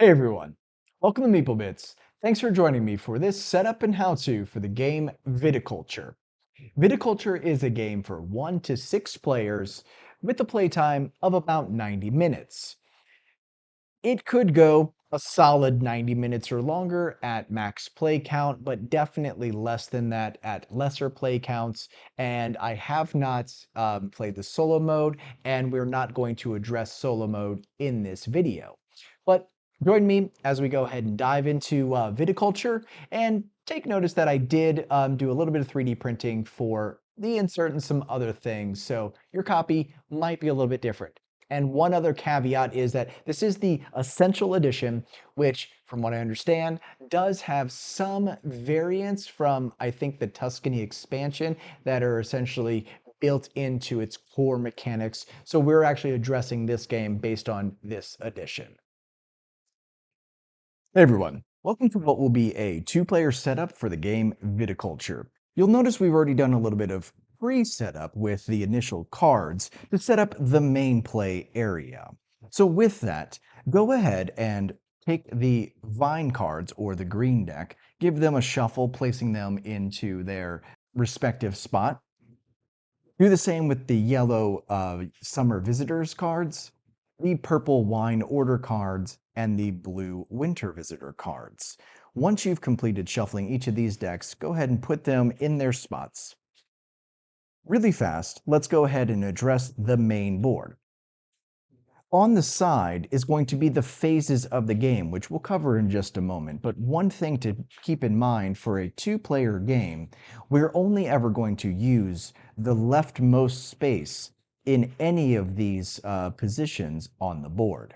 Hey everyone, welcome to Meeple Bits. Thanks for joining me for this setup and how-to for the game Viticulture. Viticulture is a game for 1 to 6 players with a playtime of about 90 minutes. It could go a solid 90 minutes or longer at max play count, but definitely less than that at lesser play counts. And I have not played the solo mode, and we're not going to address solo mode in this video. But join me as we go ahead and dive into viticulture, and take notice that I did do a little bit of 3D printing for the insert and some other things, so your copy might be a little bit different. And one other caveat is that this is the Essential Edition, which, from what I understand, does have some variants from, I think, the Tuscany expansion that are essentially built into its core mechanics. So we're actually addressing this game based on this edition. Hey everyone, welcome to what will be a 2-player setup for the game Viticulture. You'll notice we've already done a little bit of pre-setup with the initial cards to set up the main play area. So with that, go ahead and take the vine cards or the green deck, give them a shuffle, placing them into their respective spot. Do the same with the yellow Summer Visitors cards, the purple Wine Order cards, and the blue Winter Visitor cards. Once you've completed shuffling each of these decks, go ahead and put them in their spots. Really fast, let's go ahead and address the main board. On the side is going to be the phases of the game, which we'll cover in just a moment. But one thing to keep in mind for a 2-player game, we're only ever going to use the leftmost space in any of these positions on the board.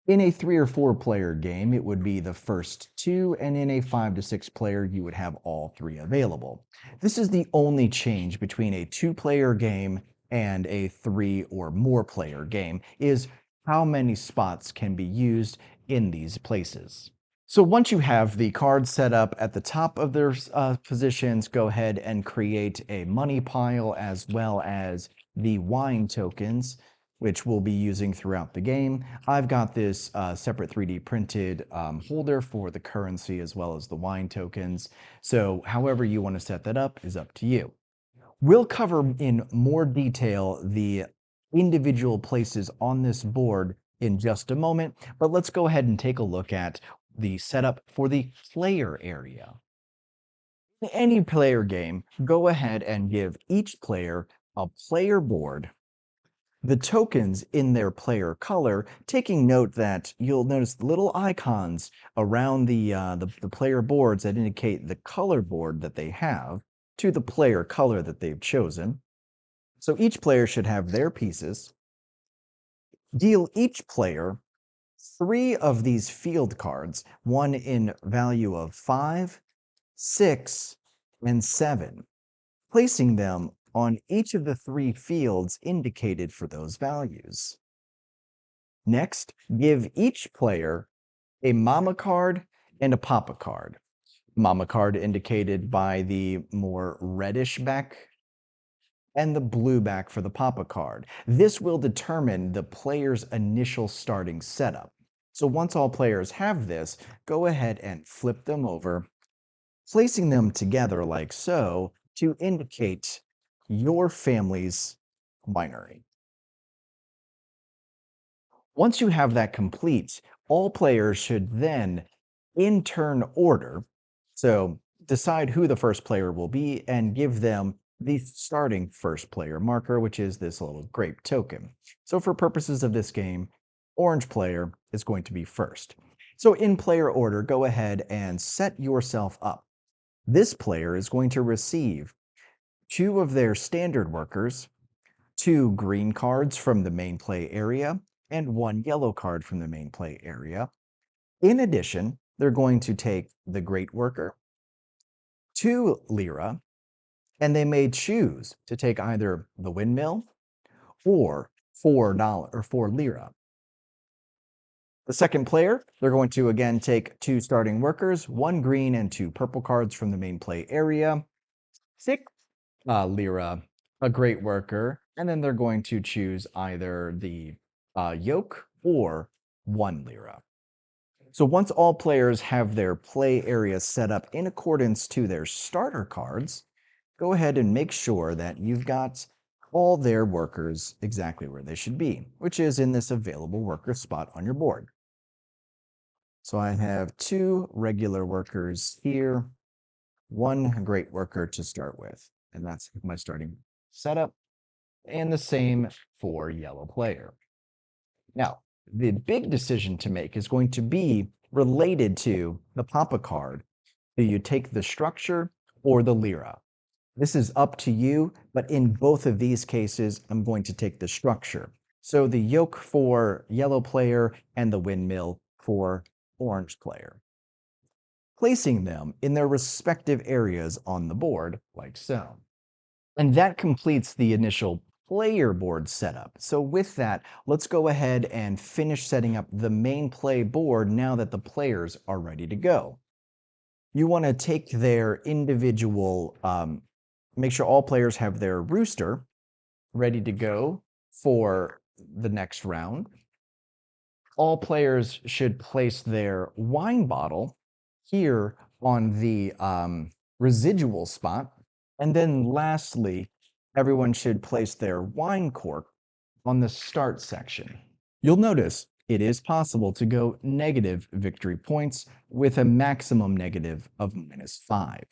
In a 3 or 4-player game, it would be the first 2, and in a 5 to 6 player, you would have all 3 available. This is the only change between a 2-player game and a 3 or more player game, is how many spots can be used in these places. So once you have the cards set up at the top of their positions, go ahead and create a money pile as well as the wine tokens, which we'll be using throughout the game. I've got this separate 3D printed holder for the currency as well as the wine tokens. So however you want to set that up is up to you. We'll cover in more detail the individual places on this board in just a moment, but let's go ahead and take a look at the setup for the player area. In any player game, go ahead and give each player a player board, the tokens in their player color, taking note that you'll notice little icons around the player boards that indicate the color board that they have to the player color that they've chosen. So each player should have their pieces. Deal each player 3 of these field cards, one in value of 5, 6, and 7, placing them on each of the 3 fields indicated for those values. Next, give each player a mama card and a papa card. Mama card indicated by the more reddish back and the blue back for the papa card. This will determine the player's initial starting setup. So once all players have this, go ahead and flip them over, placing them together like so to indicate your family's winery. Once you have that complete, all players should then, in turn order, so decide who the first player will be and give them the starting first player marker, which is this little grape token. So for purposes of this game, orange player is going to be first. So in player order, go ahead and set yourself up. This player is going to receive 2 of their standard workers, 2 green cards from the main play area, and 1 yellow card from the main play area. In addition, they're going to take the great worker, 2 lira, and they may choose to take either the windmill or $4 or 4 lira. The second player, they're going to again take 2 starting workers, 1 green and 2 purple cards from the main play area, 6 lira, a great worker, and then they're going to choose either the yoke or 1 lira. So once all players have their play area set up in accordance to their starter cards, go ahead and make sure that you've got all their workers exactly where they should be, which is in this available worker spot on your board. So I have 2 regular workers here, 1 great worker to start with, and that's my starting setup, and the same for yellow player. Now, the big decision to make is going to be related to the Papa card. Do you take the structure or the lira? This is up to you, but in both of these cases, I'm going to take the structure. So the yoke for yellow player and the windmill for orange player, placing them in their respective areas on the board, like so. And that completes the initial player board setup. So with that, let's go ahead and finish setting up the main play board now that the players are ready to go. You want to take their individual, make sure all players have their rooster ready to go for the next round. All players should place their wine bottle here on the residual spot. And then lastly, everyone should place their wine cork on the start section. You'll notice it is possible to go negative victory points with a maximum negative of -5.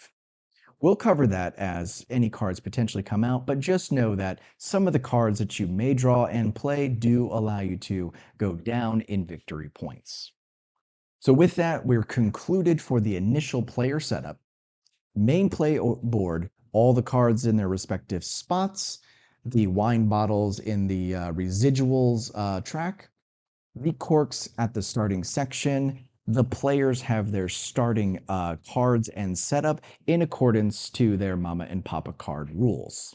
We'll cover that as any cards potentially come out, but just know that some of the cards that you may draw and play do allow you to go down in victory points. So with that, we're concluded for the initial player setup. Main play board, all the cards in their respective spots, the wine bottles in the residuals track, the corks at the starting section. The players have their starting cards and setup in accordance to their Mama and Papa card rules.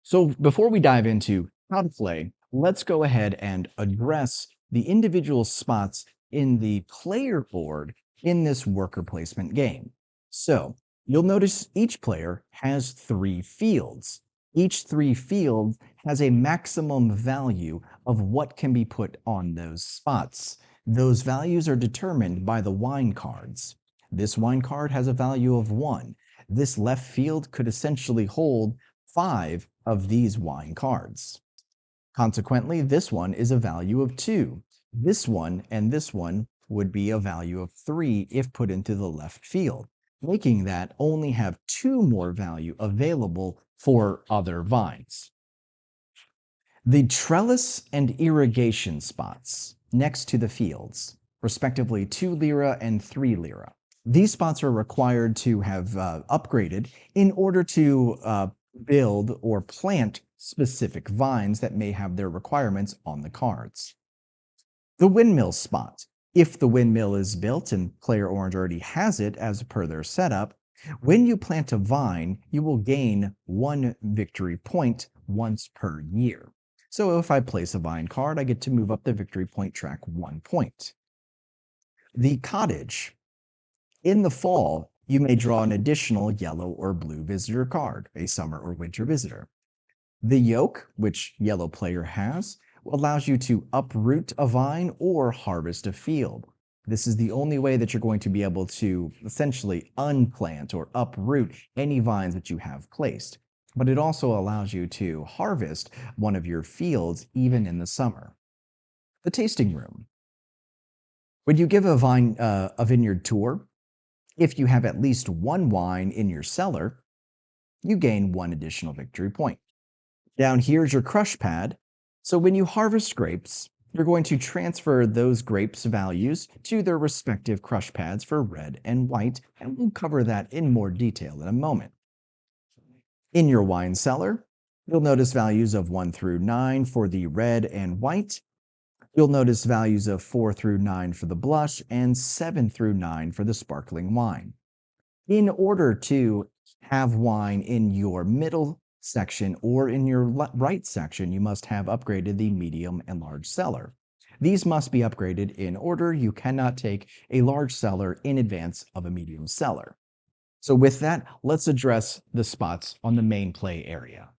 So before we dive into how to play, let's go ahead and address the individual spots in the player board in this worker placement game. So you'll notice each player has 3 fields. Each 3 fields has a maximum value of what can be put on those spots. Those values are determined by the wine cards. This wine card has a value of 1. This left field could essentially hold 5 of these wine cards. Consequently, this one is a value of 2. This one and this one would be a value of 3 if put into the left field, making that only have 2 more value available for other vines. The trellis and irrigation spots next to the fields, respectively 2 lira and 3 lira. These spots are required to have upgraded in order to build or plant specific vines that may have their requirements on the cards. The windmill spot. If the windmill is built and player orange already has it as per their setup, when you plant a vine, you will gain 1 victory point once per year. So if I place a vine card, I get to move up the victory point track 1 point. The cottage. In the fall, you may draw an additional yellow or blue visitor card, a summer or winter visitor. The yoke, which yellow player has, allows you to uproot a vine or harvest a field. This is the only way that you're going to be able to essentially unplant or uproot any vines that you have placed. But it also allows you to harvest one of your fields even in the summer. The tasting room. When you give a vineyard tour, if you have at least 1 wine in your cellar, you gain 1 additional victory point. Down here is your crush pad. So when you harvest grapes, you're going to transfer those grapes' values to their respective crush pads for red and white, and we'll cover that in more detail in a moment. In your wine cellar, you'll notice values of 1 through 9 for the red and white. You'll notice values of 4 through 9 for the blush and 7 through 9 for the sparkling wine. In order to have wine in your middle section or in your right section, you must have upgraded the medium and large cellar. These must be upgraded in order. You cannot take a large cellar in advance of a medium cellar. So with that, let's address the spots on the main play area.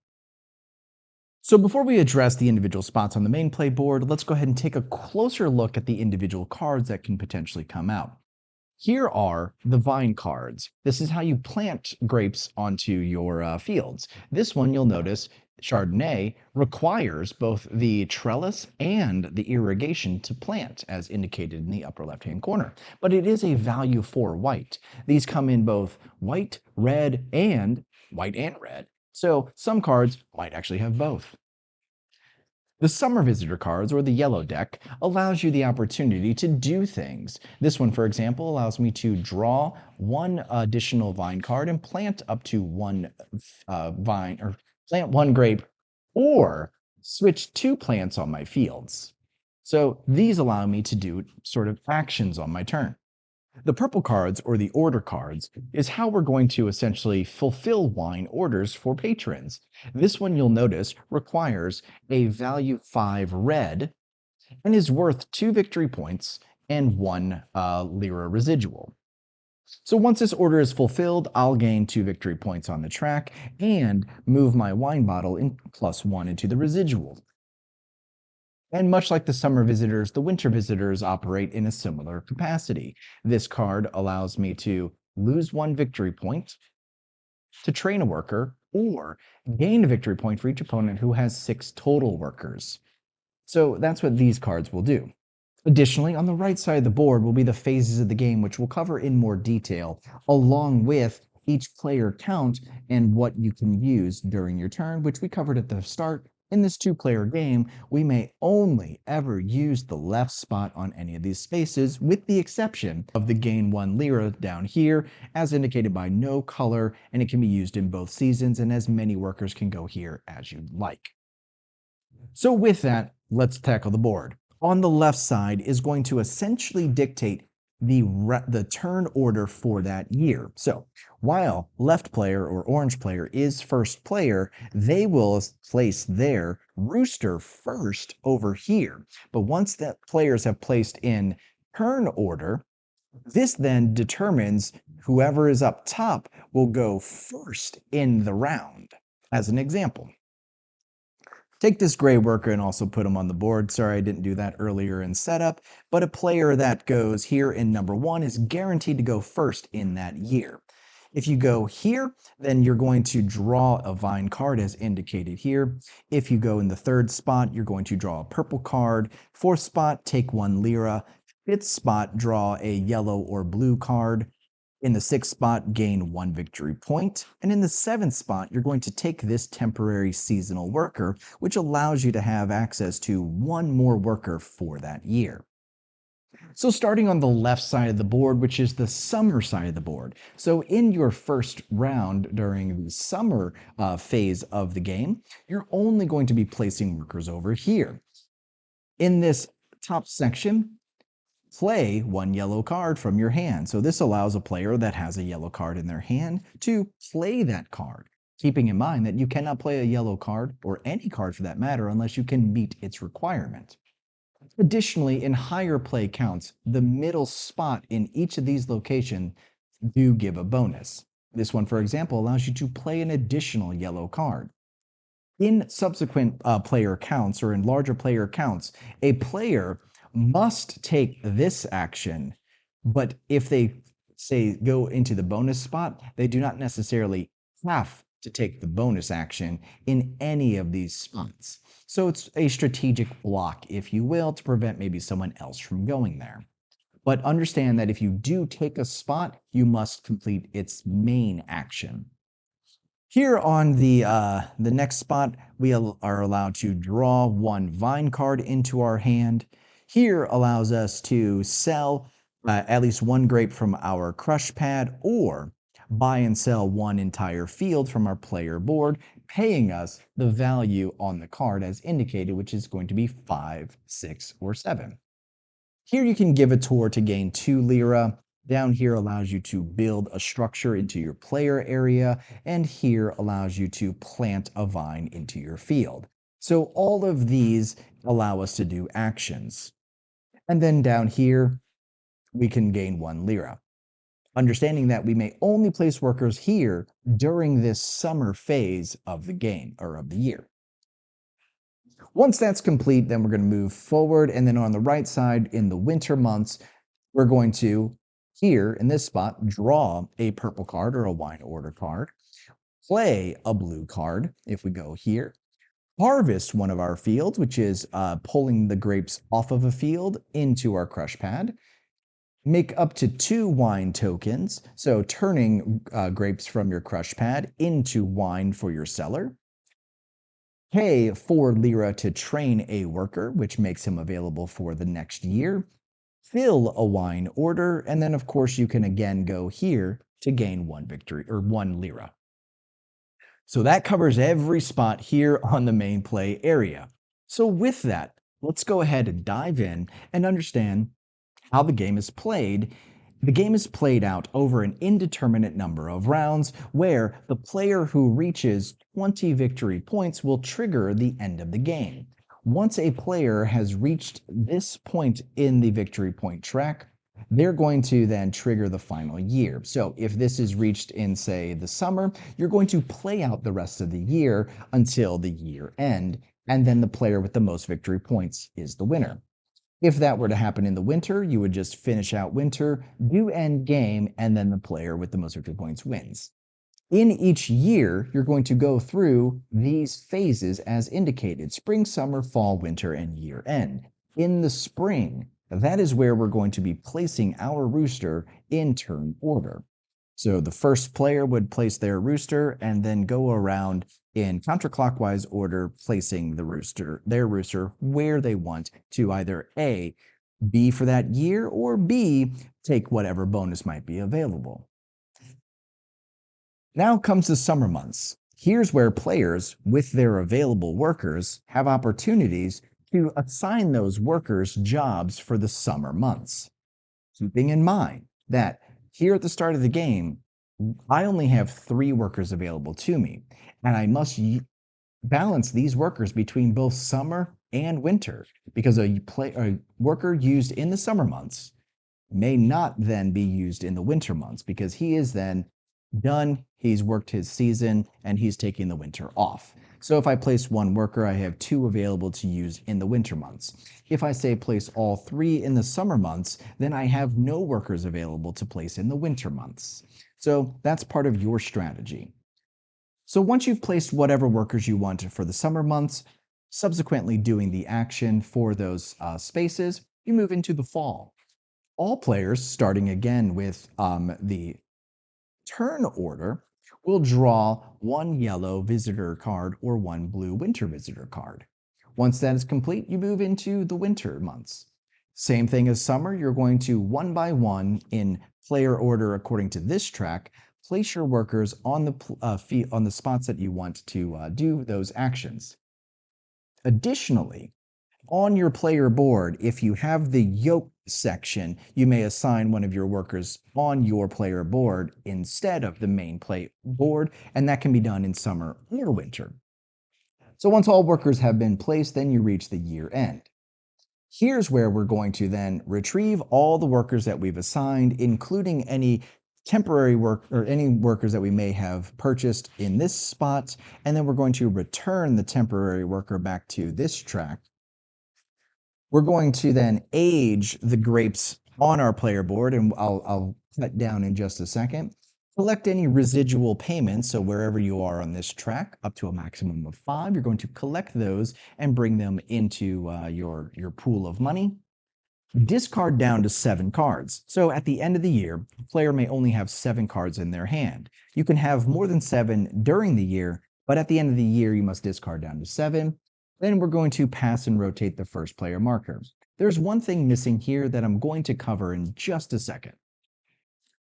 So before we address the individual spots on the main play board, let's go ahead and take a closer look at the individual cards that can potentially come out. Here are the vine cards. This is how you plant grapes onto your fields. This one, you'll notice, Chardonnay requires both the trellis and the irrigation to plant, as indicated in the upper left-hand corner. But it is a value for white. These come in both white and red. So some cards might actually have both. The Summer Visitor cards, or the yellow deck, allows you the opportunity to do things. This one, for example, allows me to draw one additional vine card and plant up to one vine, or plant one grape, or switch two plants on my fields. So these allow me to do sort of actions on my turn. The purple cards, or the order cards, is how we're going to essentially fulfill wine orders for patrons. This one, you'll notice, requires a value 5 red and is worth 2 victory points and 1 lira residual. So once this order is fulfilled, I'll gain 2 victory points on the track and move my wine bottle in +1 into the residual. And much like the summer visitors, the winter visitors operate in a similar capacity. This card allows me to lose 1 victory point to train a worker, or gain a victory point for each opponent who has 6 total workers. So that's what these cards will do. Additionally, on the right side of the board will be the phases of the game, which we'll cover in more detail, along with each player count and what you can use during your turn, which we covered at the start. In this two-player game, we may only ever use the left spot on any of these spaces, with the exception of the gain 1 lira down here, as indicated by no color, and it can be used in both seasons, and as many workers can go here as you'd like. So with that, let's tackle the board. On the left side is going to essentially dictate the turn order for that year. So while left player or orange player is first player, they will place their rooster first over here. But once that players have placed in turn order, this then determines whoever is up top will go first in the round. As an example, take this gray worker and also put him on the board. Sorry, I didn't do that earlier in setup, but a player that goes here in number 1 is guaranteed to go first in that year. If you go here, then you're going to draw a vine card as indicated here. If you go in the 3rd spot, you're going to draw a purple card. 4th spot, take 1 lira. 5th spot, draw a yellow or blue card. In the 6th spot, gain 1 victory point. And in the 7th spot, you're going to take this temporary seasonal worker, which allows you to have access to 1 more worker for that year. So starting on the left side of the board, which is the summer side of the board. So in your first round during the summer phase of the game, you're only going to be placing workers over here. In this top section, play 1 yellow card from your hand. So this allows a player that has a yellow card in their hand to play that card, keeping in mind that you cannot play a yellow card, or any card for that matter, unless you can meet its requirement. Additionally, in higher play counts, the middle spot in each of these locations do give a bonus. This one, for example, allows you to play an additional yellow card. In subsequent player counts, or in larger player counts, a player must take this action, but if they say go into the bonus spot, they do not necessarily have to take the bonus action in any of these spots. So it's a strategic block, if you will, to prevent maybe someone else from going there. But understand that if you do take a spot, you must complete its main action. Here on the next spot, we are allowed to draw 1 vine card into our hand. Here allows us to sell at least 1 grape from our crush pad, or buy and sell 1 entire field from our player board, paying us the value on the card as indicated, which is going to be 5, 6, or 7. Here you can give a tour to gain 2 lira. Down here allows you to build a structure into your player area, and here allows you to plant a vine into your field. So all of these allow us to do actions. And then down here, we can gain 1 lira. Understanding that we may only place workers here during this summer phase of the game, or of the year. Once that's complete, then we're going to move forward. And then on the right side, in the winter months, we're going to, here in this spot, draw a purple card or a wine order card, play a blue card if we go here, harvest one of our fields, which is pulling the grapes off of a field into our crush pad, make up to 2 wine tokens, so turning grapes from your crush pad into wine for your cellar, pay 4 lira to train a worker, which makes him available for the next year, fill a wine order, and then of course you can again go here to gain 1 victory or 1 lira. So that covers every spot here on the main play area. So with that, let's go ahead and dive in and understand how the game is played. The game is played out over an indeterminate number of rounds where the player who reaches 20 victory points will trigger the end of the game. Once a player has reached this point in the victory point track, they're going to then trigger the final year. So if this is reached in, say, the summer, you're going to play out the rest of the year until the year end, and then the player with the most victory points is the winner. If that were to happen in the winter, you would just finish out winter, do end game, and then the player with the most victory points wins. In each year, you're going to go through these phases as indicated: spring, summer, fall, winter, and year end. In the spring, that is where we're going to be placing our rooster in turn order. So the first player would place their rooster and then go around in counterclockwise order, placing their rooster where they want to either A, be for that year, or B, take whatever bonus might be available. Now comes the summer months. Here's where players, with their available workers, have opportunities to assign those workers jobs for the summer months. Keeping in mind that here at the start of the game, I only have 3 workers available to me, and I must balance these workers between both summer and winter, because a worker used in the summer months may not then be used in the winter months, because he is then done, he's worked his season, and he's taking the winter off. So if I place 1 worker, I have 2 available to use in the winter months. If I say place all 3 in the summer months, then I have no workers available to place in the winter months. So that's part of your strategy. So once you've placed whatever workers you want for the summer months, subsequently doing the action for those spaces, you move into the fall. All players, starting again with the turn order, will draw 1 yellow visitor card or 1 blue winter visitor card. Once that is complete, you move into the winter months. Same thing as summer, you're going to one by one in player order according to this track, place your workers on the spots that you want to do those actions. Additionally, on your player board, if you have the yoke section, you may assign one of your workers on your player board instead of the main play board, and that can be done in summer or winter. So once all workers have been placed, then you reach the year end. Here's where we're going to then retrieve all the workers that we've assigned, including any temporary work or any workers that we may have purchased in this spot, and then we're going to return the temporary worker back to this track. We're going to then age the grapes on our player board, and I'll cut down in just a second. Collect any residual payments, so wherever you are on this track, up to a maximum of 5, you're going to collect those and bring them into your pool of money. Discard down to 7 cards. So at the end of the year, the player may only have 7 cards in their hand. You can have more than 7 during the year, but at the end of the year, you must discard down to 7. Then we're going to pass and rotate the first player marker. There's one thing missing here that I'm going to cover in just a second.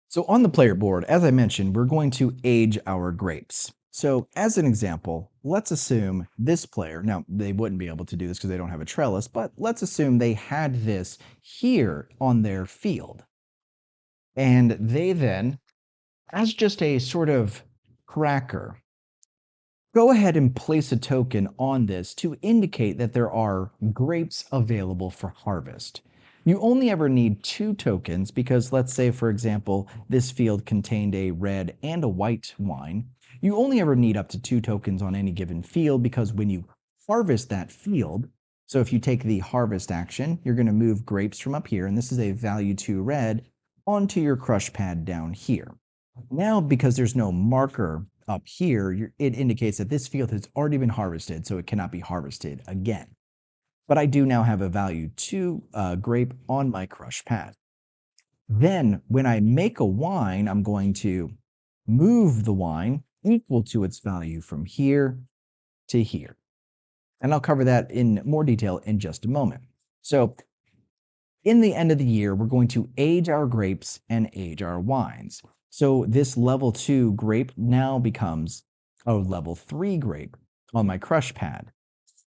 So on the player board, as I mentioned, we're going to age our grapes. So as an example, let's assume this player, now they wouldn't be able to do this because they don't have a trellis, but let's assume they had this here on their field. And they then, as just a sort of cracker, go ahead and place a token on this to indicate that there are grapes available for harvest. You only ever need 2 tokens because let's say, for example, this field contained a red and a white wine. You only ever need up to 2 tokens on any given field because when you harvest that field. So if you take the harvest action, you're going to move grapes from up here, and this is a value 2 red, onto your crush pad down here. Now, because there's no marker up here, it indicates that this field has already been harvested, so it cannot be harvested again. But I do now have a value 2 grape on my crush pad. Then when I make a wine, I'm going to move the wine equal to its value from here to here. And I'll cover that in more detail in just a moment. So in the end of the year, we're going to age our grapes and age our wines. So this level 2 grape now becomes a level 3 grape on my crush pad.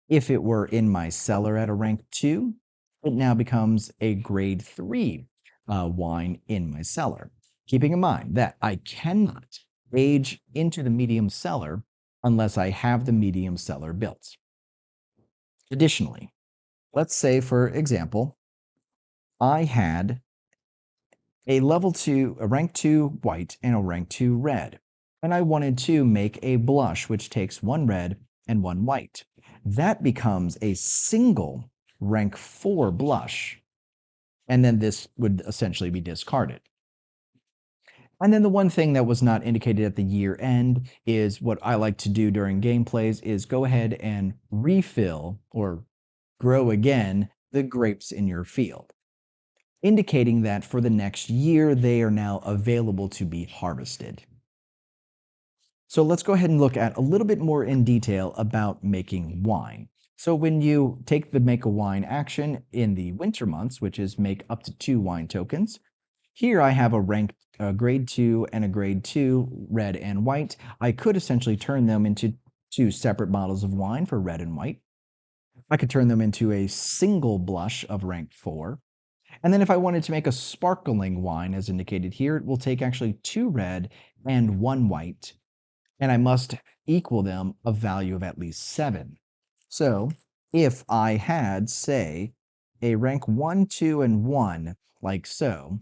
If it were in my cellar at a rank 2, it now becomes a grade 3 wine in my cellar. Keeping in mind that I cannot age into the medium cellar unless I have the medium cellar built. Additionally, let's say, for example, I had a level 2, a rank 2 white, and a rank 2 red, and I wanted to make a blush which takes 1 red and 1 white. That becomes a single rank 4 blush, and then this would essentially be discarded. And then the one thing that was not indicated at the year end is what I like to do during gameplays is go ahead and refill or grow again the grapes in your field, indicating that for the next year they are now available to be harvested. So let's go ahead and look at a little bit more in detail about making wine. So when you take the make a wine action in the winter months, which is make up to 2 wine tokens, here I have a grade 2 and a grade 2 red and white. I could essentially turn them into 2 separate bottles of wine for red and white. I could turn them into a single blush of rank 4. And then if I wanted to make a sparkling wine, as indicated here, it will take actually 2 red and 1 white, and I must equal them a value of at least 7. So if I had, say, a rank 1, 2, and 1, like so,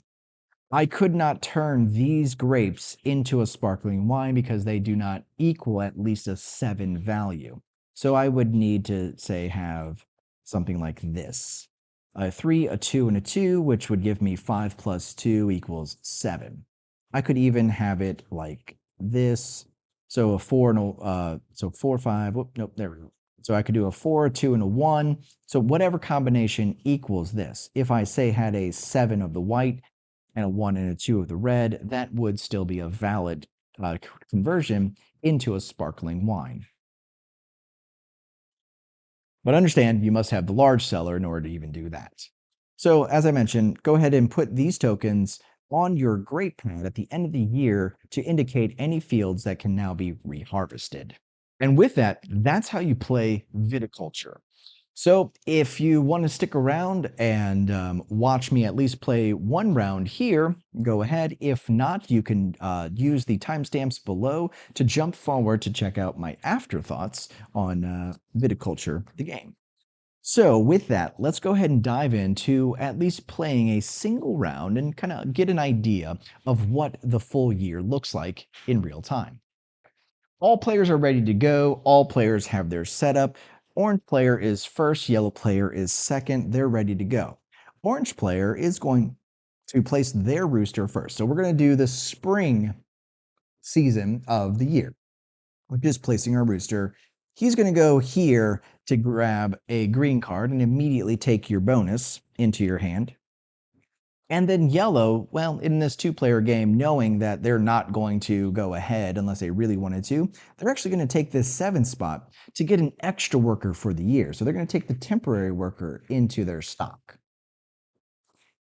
I could not turn these grapes into a sparkling wine because they do not equal at least a 7 value. So I would need to, say, have something like this. A 3, a 2, and a 2, which would give me 5 plus 2 equals 7. I could even have it like this. So a 4 and a, so 4, 5, whoop, nope, there we go. So I could do a 4, a 2, and a 1. So whatever combination equals this. If I, say, had a 7 of the white and a 1 and a 2 of the red, that would still be a valid conversion into a sparkling wine. But understand, you must have the large cellar in order to even do that. So as I mentioned, go ahead and put these tokens on your grape pad at the end of the year to indicate any fields that can now be reharvested. And with that, that's how you play viticulture. So if you want to stick around and watch me at least play one round here, go ahead. If not, you can use the timestamps below to jump forward to check out my afterthoughts on Viticulture, the game. So with that, let's go ahead and dive into at least playing a single round and kind of get an idea of what the full year looks like in real time. All players are ready to go. All players have their setup. Orange player is first, yellow player is second. They're ready to go. Orange player is going to place their rooster first. So we're going to do the spring season of the year, which is placing our rooster. He's going to go here to grab a green card and immediately take your bonus into your hand. And then yellow, well, in this 2-player game, knowing that they're not going to go ahead unless they really wanted to, they're actually going to take this 7 spot to get an extra worker for the year. So they're going to take the temporary worker into their stock.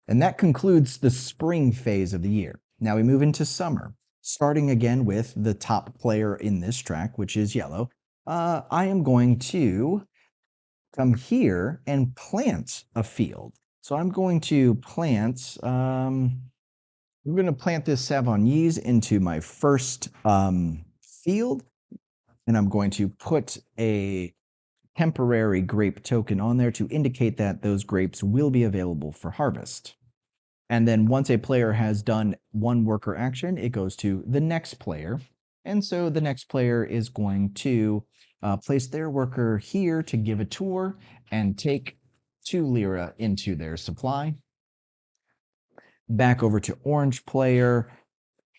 And that concludes the spring phase of the year. Now we move into summer, starting again with the top player in this track, which is yellow. I am going to come here and plant a field. So I'm going to plant, we're going to plant this Savognies into my first field, and I'm going to put a temporary grape token on there to indicate that those grapes will be available for harvest. And then once a player has done one worker action, it goes to the next player. And so the next player is going to place their worker here to give a tour and take 2 lira into their supply. Back over to orange player.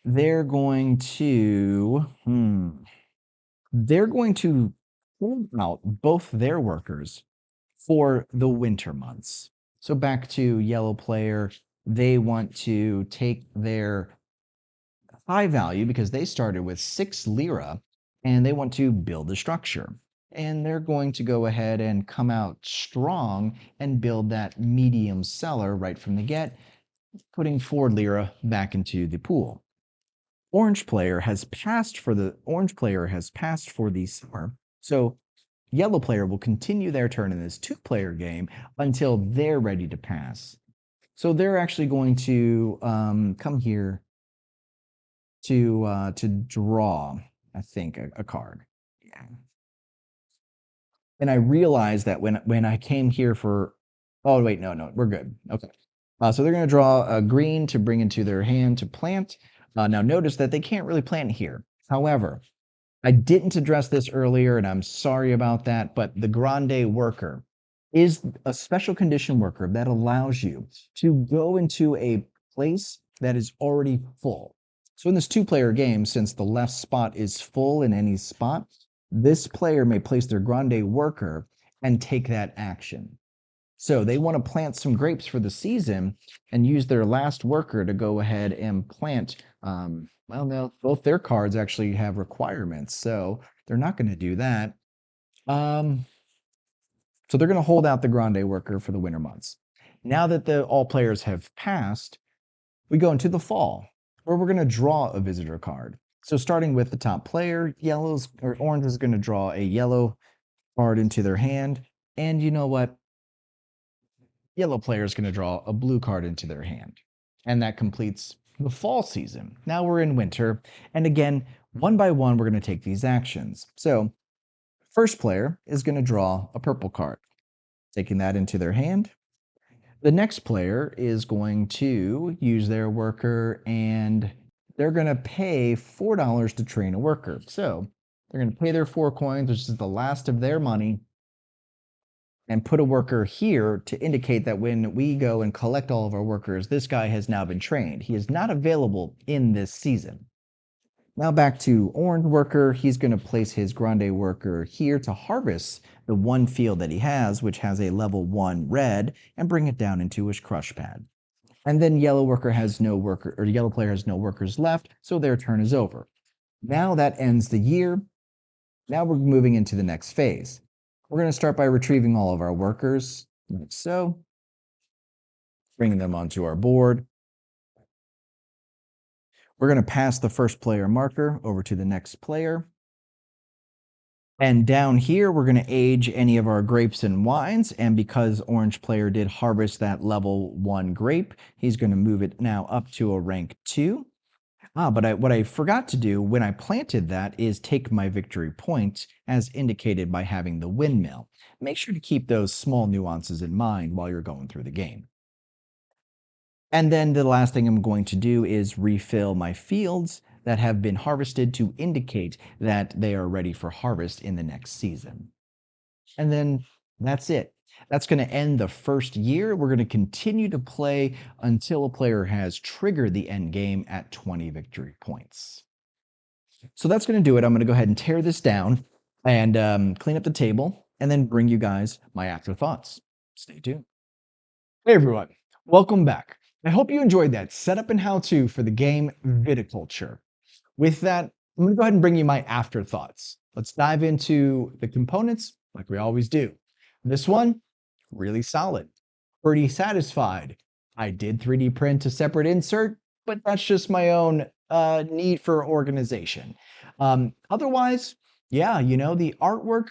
They're going to pull out both their workers for the winter months. So back to yellow player, they want to take their high value because they started with 6 lira and they want to build a structure. And they're going to go ahead and come out strong and build that medium cellar right from the get, putting 4 lira back into the pool. Orange player has passed for the summer. So yellow player will continue their turn in this 2-player game until they're ready to pass. So they're actually going to come here to draw, I think, a card. Yeah. And I realized that when I came here for, oh wait, no, we're good. Okay. So they're going to draw a green to bring into their hand to plant. Now notice that they can't really plant here. However, I didn't address this earlier, and I'm sorry about that, but the Grande worker is a special condition worker that allows you to go into a place that is already full. So in this 2-player game, since the left spot is full in any spot, this player may place their Grande worker and take that action. So they want to plant some grapes for the season and use their last worker to go ahead and plant. Well, no, both their cards actually have requirements, so they're not going to do that. So they're going to hold out the Grande worker for the winter months. Now that all players have passed, we go into the fall, where we're going to draw a visitor card. So starting with the top player, orange is going to draw a yellow card into their hand, and you know what? Yellow player is going to draw a blue card into their hand. And that completes the fall season. Now we're in winter. And again, one by one, we're going to take these actions. So first player is going to draw a purple card, taking that into their hand. The next player is going to use their worker and they're going to pay $4 to train a worker. So they're going to pay their 4 coins, which is the last of their money, and put a worker here to indicate that when we go and collect all of our workers, this guy has now been trained. He is not available in this season. Now back to orange worker, he's going to place his Grande worker here to harvest the one field that he has, which has a level 1 red, and bring it down into his crush pad. And then yellow worker has no worker, or the yellow player has no workers left, so their turn is over. Now that ends the year. Now we're moving into the next phase. We're going to start by retrieving all of our workers, like so, bringing them onto our board. We're going to pass the first player marker over to the next player. And down here, we're going to age any of our grapes and wines. And because orange player did harvest that level 1 grape, he's going to move it now up to a rank 2. But what I forgot to do when I planted that is take my victory points as indicated by having the windmill. Make sure to keep those small nuances in mind while you're going through the game. And then the last thing I'm going to do is refill my fields that have been harvested to indicate that they are ready for harvest in the next season. And then that's it. That's going to end the first year. We're going to continue to play until a player has triggered the end game at 20 victory points. So that's going to do it. I'm going to go ahead and tear this down and clean up the table and then bring you guys my afterthoughts. Stay tuned. Hey everyone, welcome back. I hope you enjoyed that setup and how-to for the game Viticulture. With that, I'm going to go ahead and bring you my afterthoughts. Let's dive into the components like we always do. This one, really solid. Pretty satisfied. I did 3D print a separate insert, but that's just my own need for organization. Otherwise, yeah, the artwork,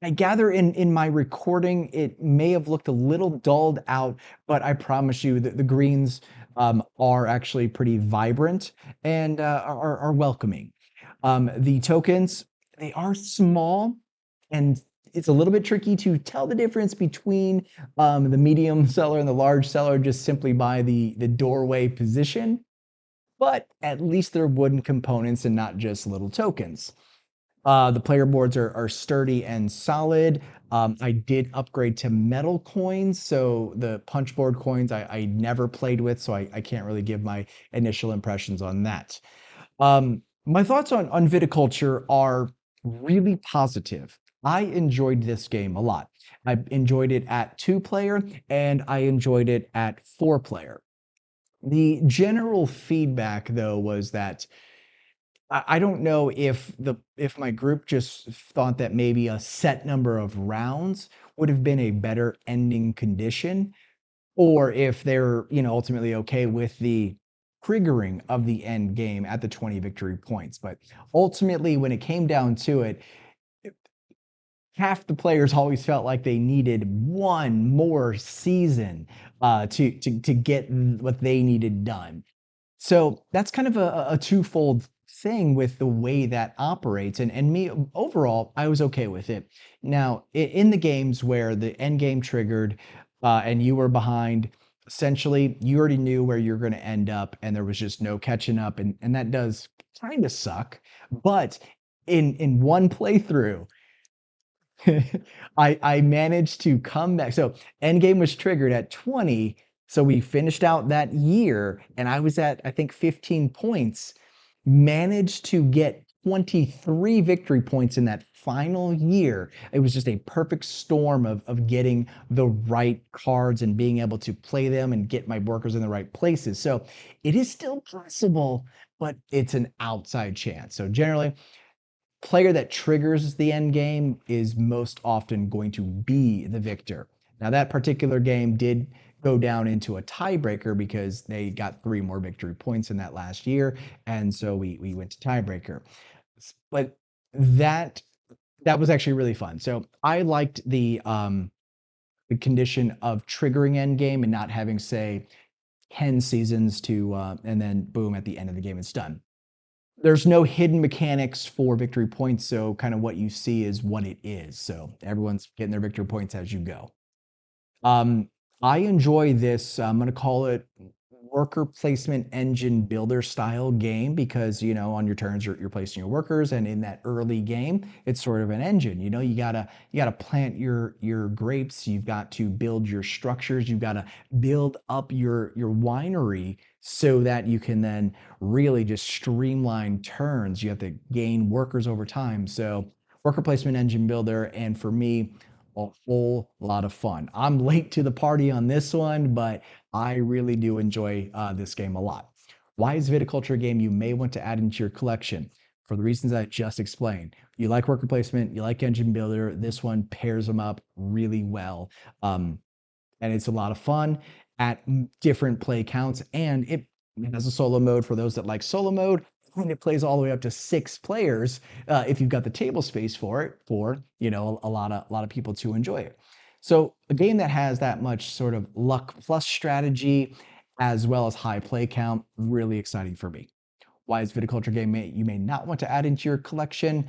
I gather in my recording, it may have looked a little dulled out, but I promise you that the greens are actually pretty vibrant and are welcoming. The tokens, they are small and it's a little bit tricky to tell the difference between the medium seller and the large seller just simply by the doorway position, but at least they're wooden components and not just little tokens. The player boards are sturdy and solid. I did upgrade to metal coins, so the punch board coins I never played with, so I can't really give my initial impressions on that. My thoughts on Viticulture are really positive. I enjoyed this game a lot. I enjoyed it at 2 player and I enjoyed it at 4 player. The general feedback, though, was that I don't know if my group just thought that maybe a set number of rounds would have been a better ending condition, or if they're, ultimately okay with the triggering of the end game at the 20 victory points. But ultimately, when it came down to it, half the players always felt like they needed one more season to get what they needed done. So that's kind of a twofold thing with the way that operates. And me, overall, I was okay with it. Now, in the games where the end game triggered and you were behind, essentially, you already knew where you're going to end up, and there was just no catching up. And that does kind of suck. But in one playthrough, I managed to come back. So Endgame was triggered at 20. So we finished out that year, and I was at, I think, 15 points. Managed to get 23 victory points in that final year. It was just a perfect storm of getting the right cards and being able to play them and get my workers in the right places. So it is still possible, but it's an outside chance. So generally, player that triggers the end game is most often going to be the victor. Now, that particular game did go down into a tiebreaker because they got 3 more victory points in that last year, and so we went to tiebreaker. But that that was actually really fun. So I liked the condition of triggering end game and not having, say, 10 seasons to and then boom, at the end of the game it's done. There's no hidden mechanics for victory points, so kind of what you see is what it is. So everyone's getting their victory points as you go. Um, I enjoy this. I'm going to call it worker placement engine builder style game because on your turns you're placing your workers, and in that early game it's sort of an engine. You gotta plant your grapes. You've got to build your structures. You've got to build up your winery so that you can then really just streamline turns. You have to gain workers over time. So worker placement engine builder, and for me, a whole lot of fun. I'm late to the party on this one, but I really do enjoy this game a lot. Why is Viticulture a game you may want to add into your collection? For the reasons I just explained. You like worker placement, you like engine builder. This one pairs them up really well. And it's a lot of fun at different play counts. And it has a solo mode for those that like solo mode. And it plays all the way up to 6 players if you've got the table space for it, for a lot of people to enjoy it. So a game that has that much sort of luck plus strategy as well as high play count, really exciting for me. Why is Viticulture game you may not want to add into your collection?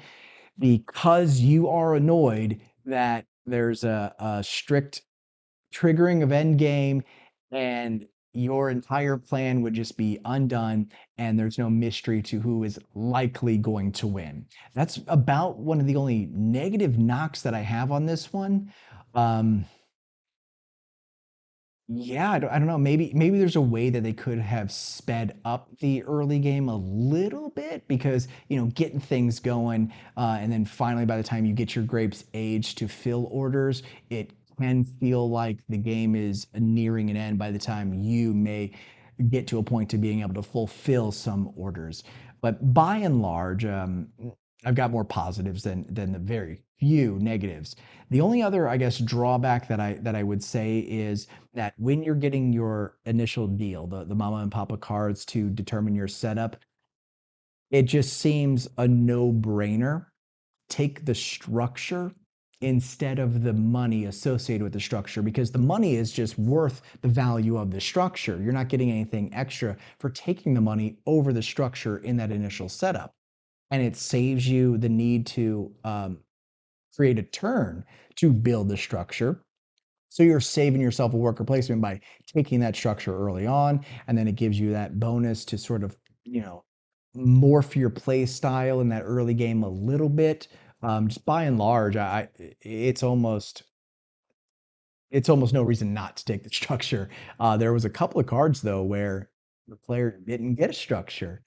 Because you are annoyed that there's a strict triggering of endgame, and your entire plan would just be undone, and there's no mystery to who is likely going to win. That's about one of the only negative knocks that I have on this one. Um, yeah, I don't know. Maybe there's a way that they could have sped up the early game a little bit because getting things going, and then finally by the time you get your grapes aged to fill orders, it can feel like the game is nearing an end by the time you may get to a point to being able to fulfill some orders. But by and large, I've got more positives than the very few negatives. The only other, I guess, drawback that I would say is that when you're getting your initial deal, the mama and papa cards to determine your setup, it just seems a no-brainer. Take the structure instead of the money associated with the structure because the money is just worth the value of the structure. You're not getting anything extra for taking the money over the structure in that initial setup. And it saves you the need to create a turn to build the structure. So you're saving yourself a worker placement by taking that structure early on, and then it gives you that bonus to sort of, you know, morph your play style in that early game a little bit. Just by and large, it's almost no reason not to take the structure. There was a couple of cards though where the player didn't get a structure,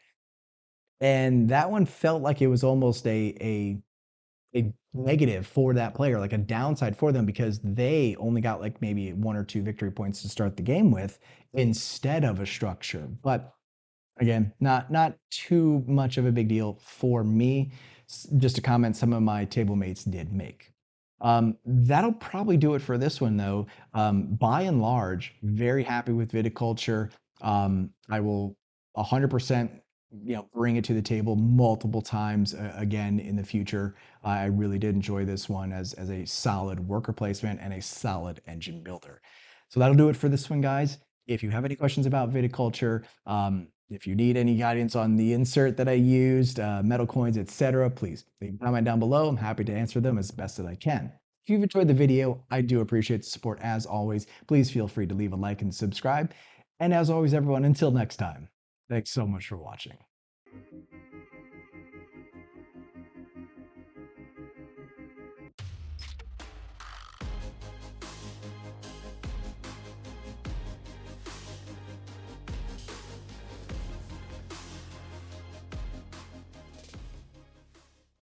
and that one felt like it was almost a negative for that player, like a downside for them because they only got like maybe 1 or 2 victory points to start the game with instead of a structure. But again, not too much of a big deal for me. Just a comment some of my table mates did make. That'll probably do it for this one, though. By and large, very happy with viticulture. I will 100%, bring it to the table multiple times again in the future. I really did enjoy this one as a solid worker placement and a solid engine builder. So that'll do it for this one, guys. If you have any questions about viticulture, if you need any guidance on the insert that I used, metal coins, etc., please leave a comment down below. I'm happy to answer them as best as I can. If you've enjoyed the video, I do appreciate the support as always. Please feel free to leave a like and subscribe. And as always, everyone, until next time, thanks so much for watching.